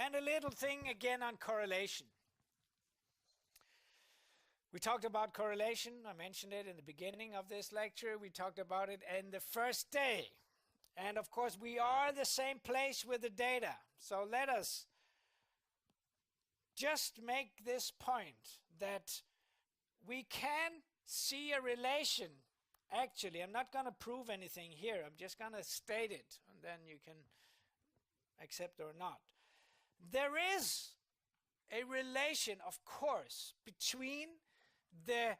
And a little thing again on correlation. We talked about correlation. I mentioned it in the beginning of this lecture. We talked about it in the first day. And of course, we are the same place with the data. So let us just make this point that we can see a relation. Actually, I'm not going to prove anything here. I'm just going to state it, and then you can accept or not. There is a relation, of course, between the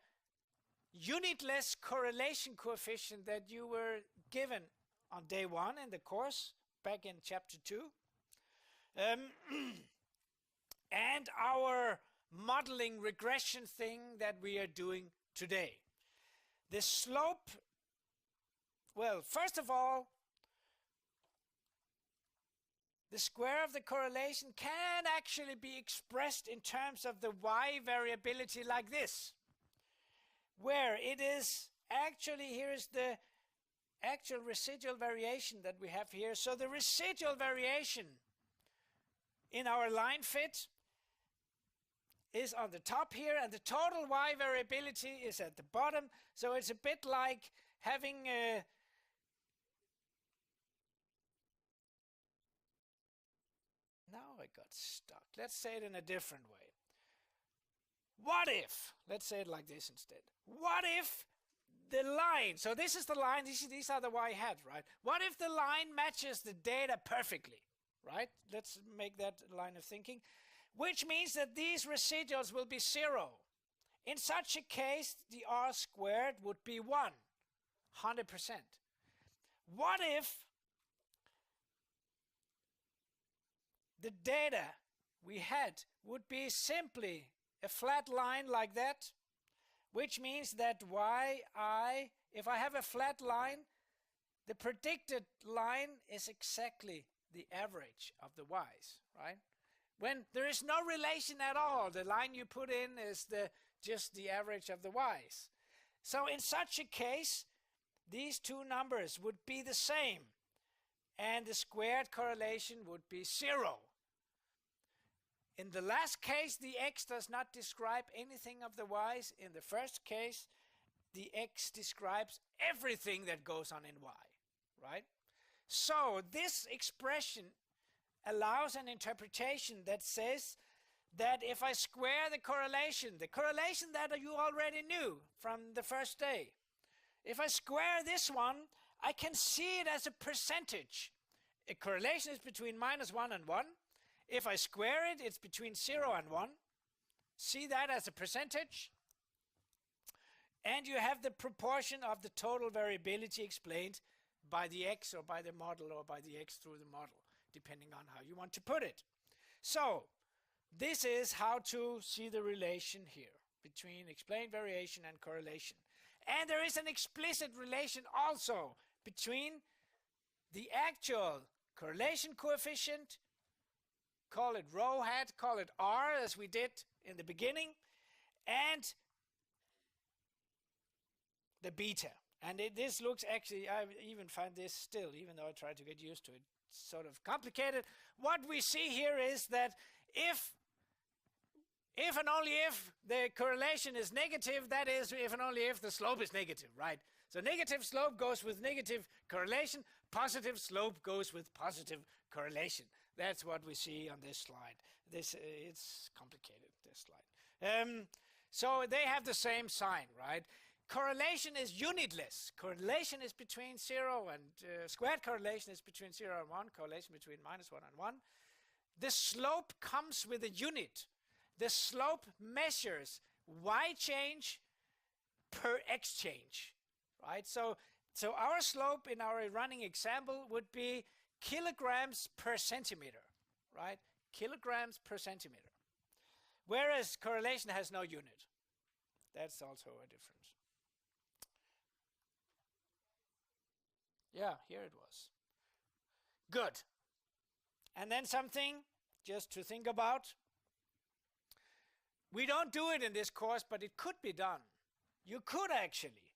unitless correlation coefficient that you were given on day 1 in the course, back in chapter 2, and our modeling regression thing that we are doing today. The slope, well, first of all, the square of the correlation can actually be expressed in terms of the y variability like this, where it is actually, here is the actual residual variation that we have here. So the residual variation in our line fit is on the top here, and the total y variability is at the bottom. So it's a bit like having now I got stuck. Let's say it in a different way. What if, let's say it like this instead. What if the line, so this is the line, these are the y hat, right? What if the line matches the data perfectly, right? Let's make that line of thinking. Which means that these residuals will be 0. In such a case, the r squared would be 1, 100%. What if the data we had would be simply a flat line like that, which means that yi, if I have a flat line, the predicted line is exactly the average of the y's, right? When there is no relation at all, the line you put in is just the average of the y's. So in such a case, these two numbers would be the same, and the squared correlation would be 0. In the last case, the x does not describe anything of the y's. In the first case, the x describes everything that goes on in y, right? So this expression allows an interpretation that says that if I square the correlation that you already knew from the first day, if I square this one, I can see it as a percentage. A correlation is between -1 and 1. If I square it, it's between 0 and 1. See that as a percentage. And you have the proportion of the total variability explained by the x or by the model or by the x through the model, depending on how you want to put it. So this is how to see the relation here between explained variation and correlation. And there is an explicit relation also between the actual correlation coefficient, call it rho hat, call it r as we did in the beginning, and the beta. And this looks actually, I even find this still, even though I try to get used to it, sort of complicated. What we see here is that if and only if the correlation is negative, that is, if and only if the slope is negative, right? So negative slope goes with negative correlation, positive slope goes with positive correlation. That's what we see on this slide. It's complicated, this slide. So they have the same sign, right? Correlation is unitless. Correlation is between 0 and squared correlation is between 0 and 1. Correlation between -1 and 1. The slope comes with a unit. The slope measures y change per x change, right? So our slope in our running example would be kilograms per centimeter, right? Kilograms per centimeter. Whereas correlation has no unit. That's also a difference. Yeah, here it was. Good. And then something just to think about. We don't do it in this course, but it could be done. You could actually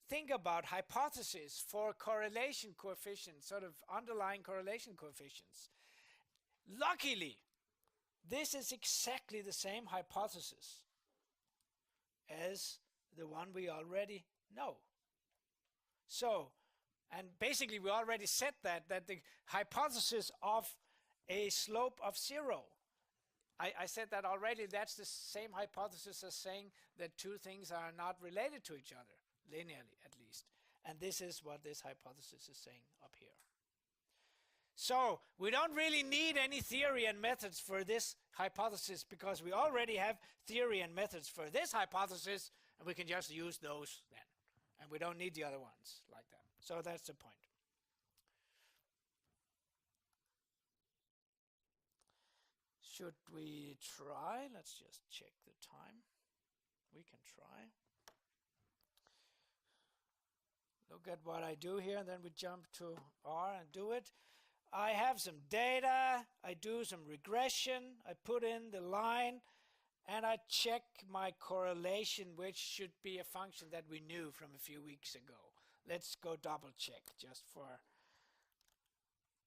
think about hypotheses for correlation coefficients, sort of underlying correlation coefficients. Luckily, this is exactly the same hypothesis as the one we already know. So, and basically we already said that the hypothesis of a slope of 0, I said that already, that's the same hypothesis as saying that two things are not related to each other, linearly at least. And this is what this hypothesis is saying up here. So we don't really need any theory and methods for this hypothesis, because we already have theory and methods for this hypothesis, and we can just use those then. And we don't need the other ones like that. So that's the point. Should we try? Let's just check the time. We can try. Look at what I do here, and then we jump to R and do it. I have some data, I do some regression, I put in the line, and I check my correlation, which should be a function that we knew from a few weeks ago. Let's go double check just for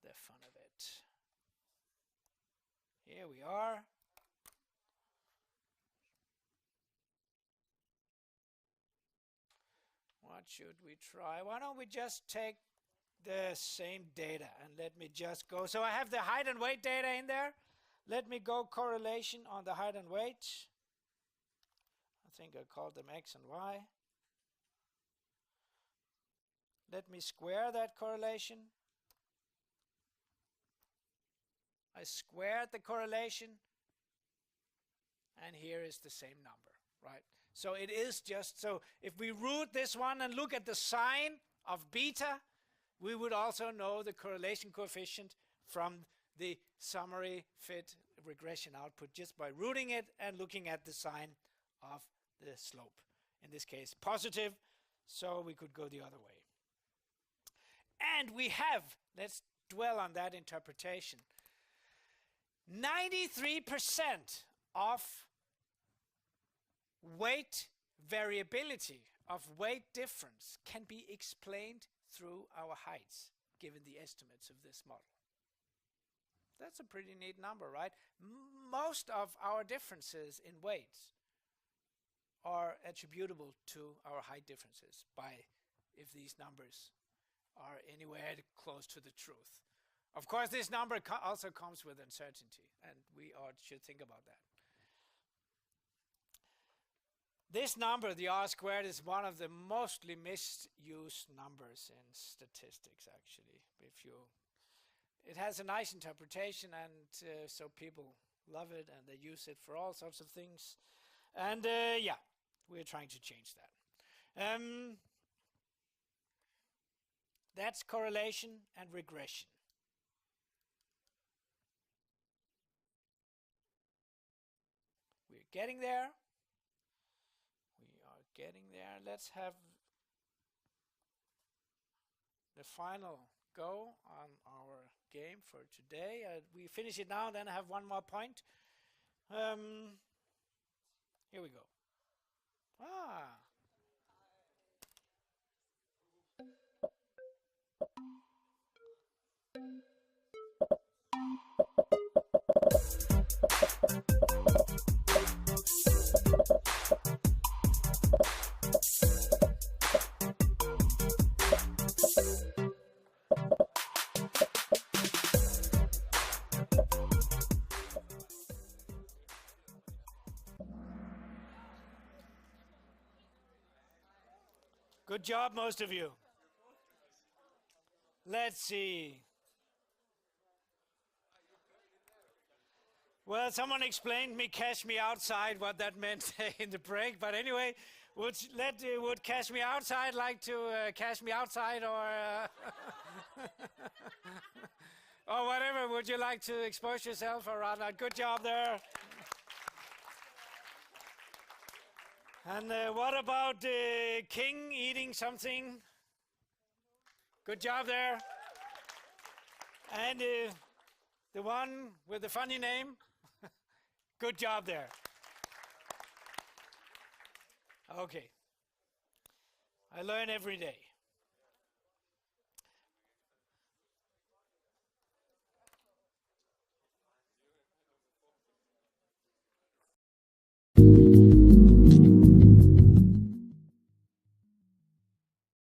the fun of it. Here we are. What should we try? Why don't we just take the same data and let me just go. So I have the height and weight data in there. Let me go correlation on the height and weight. I think I called them X and Y. Let me square that correlation. I squared the correlation, and here is the same number, right? So it is just, so if we root this one and look at the sign of beta, we would also know the correlation coefficient from the summary fit regression output just by rooting it and looking at the sign of the slope. In this case, positive, so we could go the other way. And we have, let's dwell on that interpretation, 93% of weight variability, of weight difference, can be explained through our heights, given the estimates of this model. That's a pretty neat number, right? Most of our differences in weights are attributable to our height differences by if these numbers are anywhere close to the truth. Of course, this number also comes with uncertainty, and we should think about that. This number, the R squared, is one of the mostly misused numbers in statistics, actually. It has a nice interpretation, and so people love it, and they use it for all sorts of things. And yeah, we're trying to change that. That's correlation and regression. We're getting there. Getting there. Let's have the final go on our game for today. We finish it now, then I have one more point. Here we go. Good job, most of you. Let's see. Well, someone explained me cash me outside, what that meant in the break. But anyway, would cash me outside like to cash me outside, or or whatever? Would you like to expose yourself or rather? Good job there. And what about the king eating something? Good job there. And the one with the funny name? Good job there. Okay. I learn every day.